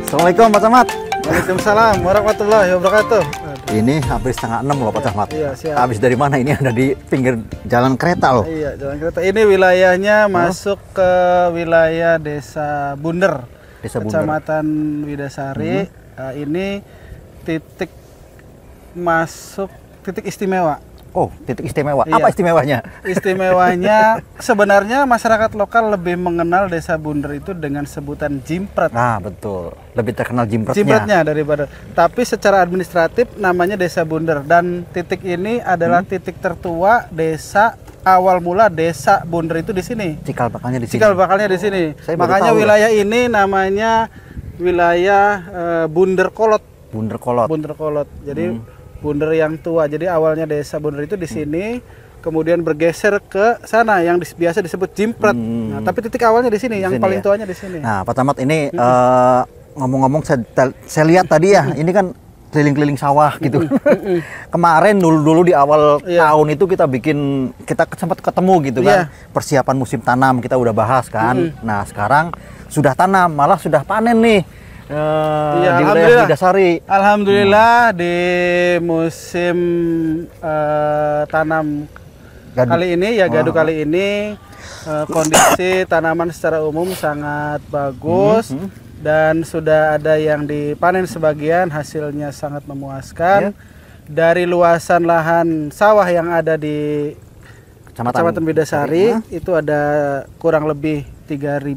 Assalamualaikum Pak Camat. Waalaikumsalam warahmatullahi wabarakatuh. Ini hampir setengah 6 loh Pak Camat. Iya, siap. Habis dari mana? Ini ada di pinggir jalan kereta loh. Iya, jalan kereta. Ini wilayahnya masuk ke wilayah Desa Bunder, Desa Bunder. Kecamatan Widasari. Nah, ini titik masuk titik istimewa. Oh, titik istimewa. Iya. Apa istimewanya? Istimewanya sebenarnya masyarakat lokal lebih mengenal Desa Bunder itu dengan sebutan Jimpret. Nah, betul. Lebih terkenal jimpretnya. Jimpretnya daripada. Tapi secara administratif namanya Desa Bunder, dan titik ini adalah titik tertua desa. Awal mula Desa Bunder itu di sini. Cikal bakalnya di sini. Cikal bakalnya di sini. Saya baru Makanya tahu wilayah ini namanya wilayah Bunder Kolot. Bunder Kolot. Bunder Kolot. Jadi Bunder yang tua. Jadi awalnya Desa Bunder itu di sini, kemudian bergeser ke sana yang biasa disebut Jimpret. Nah, tapi titik awalnya di sini, yang paling tuanya di sini. Nah, Pak Camat ini ngomong-ngomong saya lihat tadi ya, ini kan keliling-keliling sawah gitu. Kemarin dulu di awal tahun itu kita sempat ketemu gitu kan. Persiapan musim tanam kita udah bahas kan. Nah, sekarang sudah tanam, malah sudah panen nih. Di wilayah Widasari. Alhamdulillah di musim tanam kali ini ya gadu kali ini kondisi tanaman secara umum sangat bagus dan sudah ada yang dipanen sebagian, hasilnya sangat memuaskan. Dari luasan lahan sawah yang ada di Kecamatan Widasari itu ada kurang lebih 3.000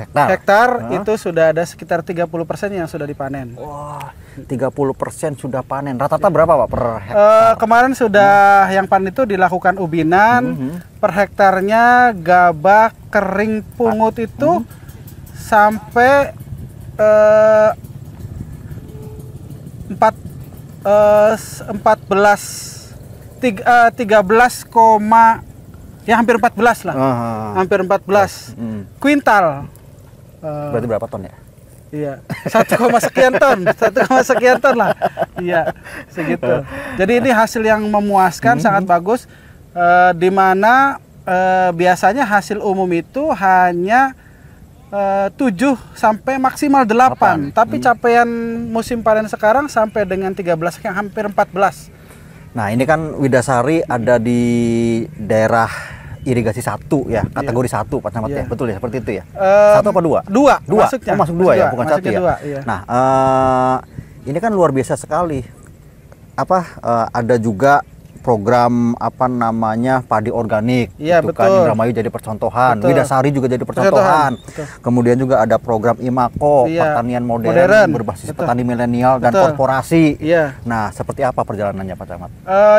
hektar itu sudah ada sekitar 30% yang sudah dipanen. Wah, 30% sudah panen. Rata-rata berapa Pak per hektar? Kemarin sudah yang panen itu dilakukan ubinan. Per hektarnya gabah kering pungut itu sampai 13, ya hampir 14 lah. Hampir 14 kuintal. Berarti berapa ton ya? Iya, 1, sekian ton, 1, sekian ton lah. Iya, segitu. Jadi ini hasil yang memuaskan, sangat bagus. Di mana biasanya hasil umum itu hanya 7 sampai maksimal 8. Tapi capaian musim panen sekarang sampai dengan 13, yang hampir 14. Nah, ini kan Widasari ada di daerah irigasi 1 ya, kategori 1 Pak Camat ya. Betul ya, seperti itu ya. 1 apa 2? 2. Masuknya. Masuk 2 ya, bukan 1 ya. 2, iya. Nah, ini kan luar biasa sekali. Ada juga program padi organik. Iya, itu betul. kan Indramayu jadi percontohan, Widasari juga jadi percontohan. Kemudian juga ada program IMAKO, pertanian modern berbasis petani milenial dan korporasi. Nah, seperti apa perjalanannya Pak Camat?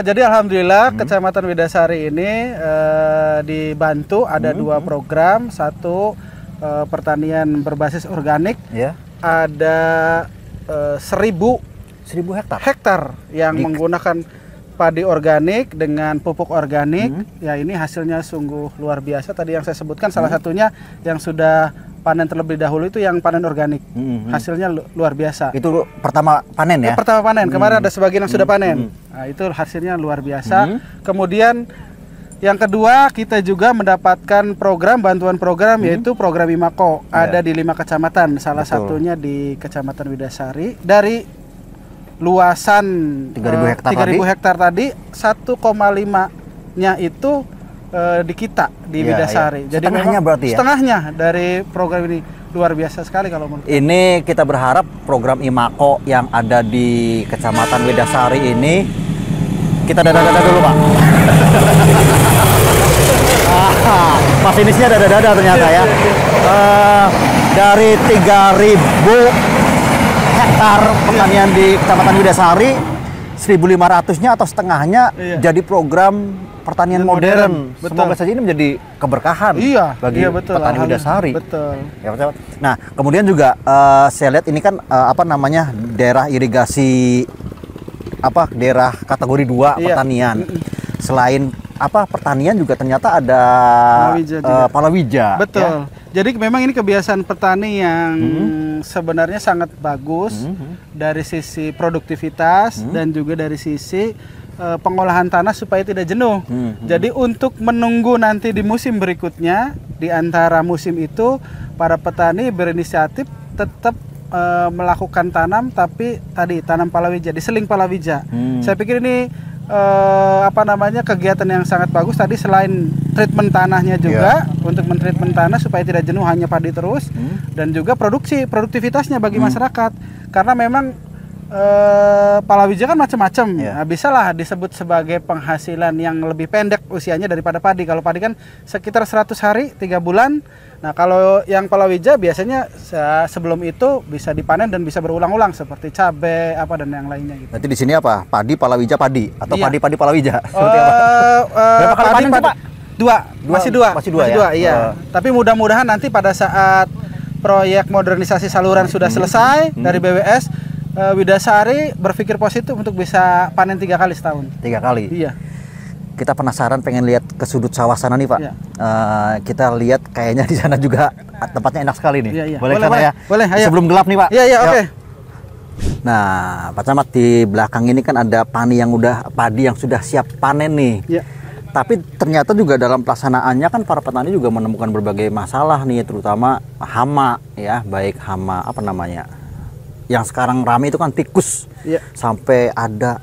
Jadi alhamdulillah Kecamatan Widasari ini dibantu ada 2 program. Satu pertanian berbasis organik. Ada 1.000 hektar yang menggunakan padi organik dengan pupuk organik. Ya, ini hasilnya sungguh luar biasa. Tadi yang saya sebutkan salah satunya yang sudah panen terlebih dahulu itu yang panen organik. Hasilnya luar biasa. Itu pertama panen ya? Pertama panen. Kemarin ada sebagian yang sudah panen. Nah, itu hasilnya luar biasa. Kemudian yang kedua, kita juga mendapatkan bantuan program yaitu program IMAKO. Ada di 5 kecamatan. Salah satunya di Kecamatan Widasari. Dari luasan 3.000 hektar tadi 1,5-nya itu di kita di Widasari. Jadi setengahnya berarti ya? Setengahnya dari program ini. Luar biasa sekali kalau menurut ini. Kita berharap program IMAKO yang ada di Kecamatan Widasari ini, kita dada-dada dulu Pak. Masinisnya dada-dada ternyata ya. Dari 3.000 hektar pertanian di Kecamatan Widasari, 1.500-nya atau setengahnya jadi program pertanian modern. Semoga saja ini menjadi keberkahan bagi petani Widasari. Ya, nah, kemudian juga saya lihat ini kan daerah irigasi daerah kategori 2 pertanian. Selain pertanian juga ternyata ada palawija. Betul. Ya? Jadi memang ini kebiasaan petani yang sebenarnya sangat bagus dari sisi produktivitas dan juga dari sisi pengolahan tanah supaya tidak jenuh. Jadi untuk menunggu nanti di musim berikutnya, di antara musim itu para petani berinisiatif tetap melakukan tanam, tapi tadi tanam palawija, diseling palawija. Saya pikir ini kegiatan yang sangat bagus. Tadi selain treatment tanahnya juga untuk mentreatment tanah supaya tidak jenuh hanya padi terus, dan juga produktivitasnya bagi masyarakat, karena memang palawija kan macam-macam. Nah, bisalah disebut sebagai penghasilan yang lebih pendek usianya daripada padi. Kalau padi kan sekitar 100 hari, 3 bulan. Nah, kalau yang palawija biasanya sebelum itu bisa dipanen dan bisa berulang-ulang seperti cabai dan yang lainnya gitu. Nanti di sini apa? Padi, palawija, padi atau padi palawija? Seperti apa? Berapa kali panen sih, Pak? Masih dua. Iya. Tapi mudah-mudahan nanti pada saat proyek modernisasi saluran sudah selesai dari BWS, Widasari berpikir positif untuk bisa panen 3 kali setahun. 3 kali? Iya. Kita penasaran pengen lihat ke sudut sawah sana nih, Pak. Iya. Kita lihat kayaknya di sana juga tempatnya enak sekali nih. Iya. Boleh sana ya? Boleh, ayo. Sebelum gelap nih, Pak. Iya, oke. Nah, Pak Camat, di belakang ini kan ada padi yang sudah siap panen nih. Iya. Tapi ternyata juga dalam pelaksanaannya kan para petani juga menemukan berbagai masalah nih, terutama hama ya, baik hama yang sekarang rame itu kan tikus. Sampai ada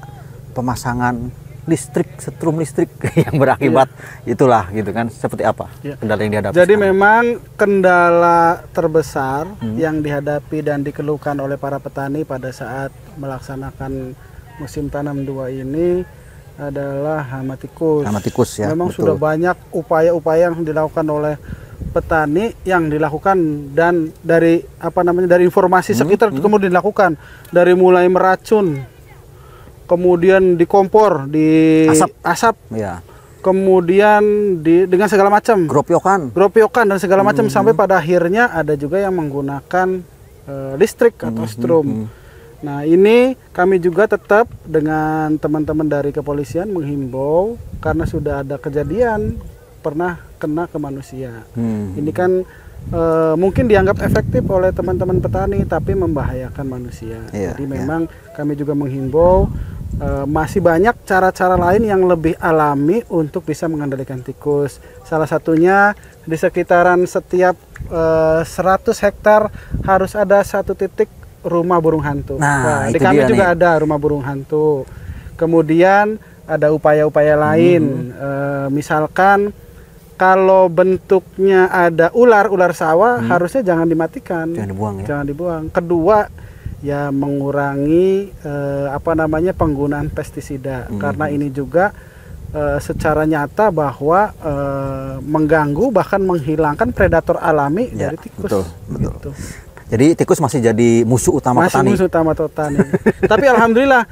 pemasangan listrik, setrum listrik yang berakibat itulah gitu kan. Seperti apa kendala yang dihadapi? Jadi memang kendala terbesar yang dihadapi dan dikeluhkan oleh para petani pada saat melaksanakan musim tanam 2 ini adalah hama tikus. Hama tikus ya. Memang betul. sudah banyak upaya-upaya yang dilakukan oleh petani yang dilakukan, dan dari dari informasi sekitar kemudian dilakukan, dari mulai meracun, kemudian di kompor, di asap ya. Kemudian dengan segala macam, gropiokan dan segala macam, sampai pada akhirnya ada juga yang menggunakan listrik atau strum. Nah, ini kami juga tetap dengan teman-teman dari kepolisian menghimbau, karena sudah ada kejadian pernah kena ke manusia. Ini kan mungkin dianggap efektif oleh teman-teman petani, tapi membahayakan manusia. Jadi memang kami juga menghimbau masih banyak cara-cara lain yang lebih alami untuk bisa mengendalikan tikus. Salah satunya di sekitaran setiap 100 hektar harus ada 1 titik rumah burung hantu. Nah, di kami juga ada rumah burung hantu. Kemudian ada upaya-upaya lain, misalkan kalau bentuknya ada ular sawah, harusnya jangan dimatikan, jangan dibuang. Kedua, ya mengurangi penggunaan pestisida, karena ini juga secara nyata bahwa mengganggu bahkan menghilangkan predator alami dari tikus. Betul. Gitu. Jadi tikus masih jadi musuh utama petani. Musuh utama petani. Tapi alhamdulillah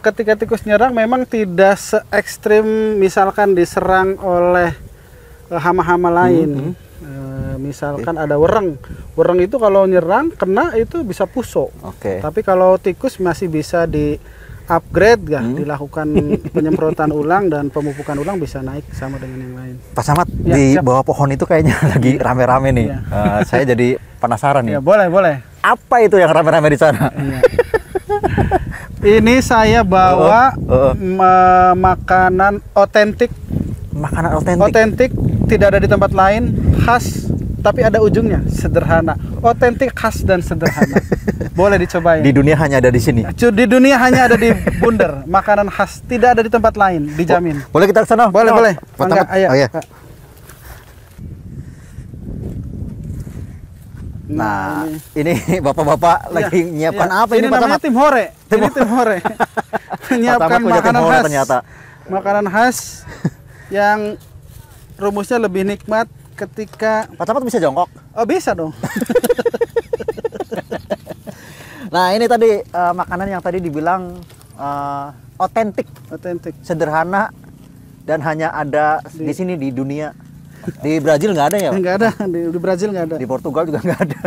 ketika tikus nyerang memang tidak se ekstrim misalkan diserang oleh hama-hama lain. Misalkan ada wereng itu kalau nyerang kena itu bisa pusok. Tapi kalau tikus masih bisa di upgrade dilakukan penyemprotan ulang dan pemupukan ulang, bisa naik sama dengan yang lain. Pak Camat, di bawah pohon itu kayaknya lagi rame-rame nih. Saya jadi penasaran nih. Boleh. Apa itu yang rame-rame di sana? Ini saya bawa makanan otentik. Makanan otentik tidak ada di tempat lain, khas tapi ada ujungnya, sederhana. Otentik, khas dan sederhana. Boleh dicobain. Di dunia hanya ada di sini. Di dunia hanya ada di Bunder. Makanan khas, tidak ada di tempat lain, dijamin. Boleh kita ke sana? Boleh. Mangga, ayo. Nah, ini bapak-bapak lagi nyiapkan apa ini, Pak Camat? Tim hore. Ini tim hore. Menyiapkan makanan khas. Ternyata. Makanan khas yang rumusnya lebih nikmat ketika Pak Camat bisa jongkok? Oh, bisa dong. Nah, ini tadi makanan yang tadi dibilang otentik, sederhana, dan hanya ada di sini di dunia. Di Brazil nggak ada ya, Pak? Nggak ada, di Brazil nggak ada. Di Portugal juga nggak ada.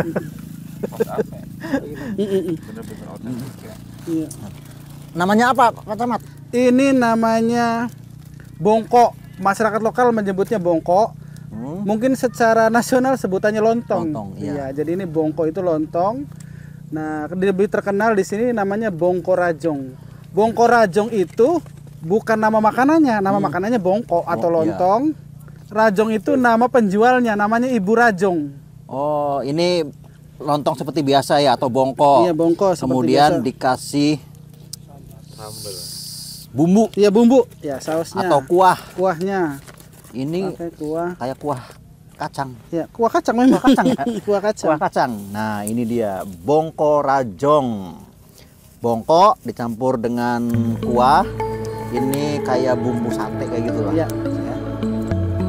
Namanya apa, Pak Camat? Ini namanya bongko. Masyarakat lokal menyebutnya bongko. Mungkin secara nasional sebutannya lontong. Iya, jadi ini bongko itu lontong. Nah, lebih terkenal di sini namanya bongko rajong. Bongko rajong itu bukan nama makanannya. Nama makanannya bongko atau lontong. Rajong itu nama penjualnya, namanya Ibu Rajong. Oh, ini lontong seperti biasa ya atau bongko? Iya, bongko. Kemudian dikasih sambal, bumbu. Iya, bumbu. Ya, sausnya. Atau kuah. Kuahnya. Ini kuah. Kayak kuah kacang. Ya, kuah kacang memang. Kuah kacang ya? Kuah kacang. Kuah kacang. Nah, ini dia bongko rajong. Bongko dicampur dengan kuah. Ini kayak bumbu sate kayak gitu lah. Iya. Ya.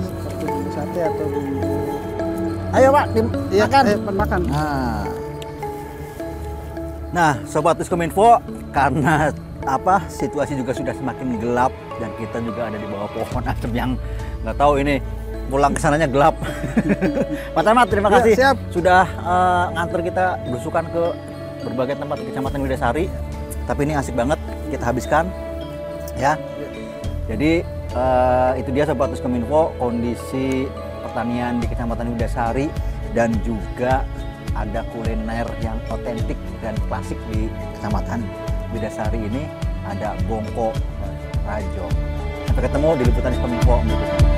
Seperti bumbu sate atau bumbu. Ayo Pak, makan. Makan. Nah, Sobat Uskominfo, karena situasi juga sudah semakin gelap dan kita juga ada di bawah pohon asem yang nggak tahu ini pulang ke sananya gelap. Pak Camat, terima kasih siap. Sudah nganter kita belusukan ke berbagai tempat di Kecamatan Widasari. Tapi ini asik banget kita habiskan ya. Jadi itu dia Sobat Uskominfo, kondisi pertanian di Kecamatan Widasari dan juga ada kuliner yang otentik dan klasik di Kecamatan Widasari ini, ada bongko rajong. Sampai ketemu di liputan Uskominfo berikutnya.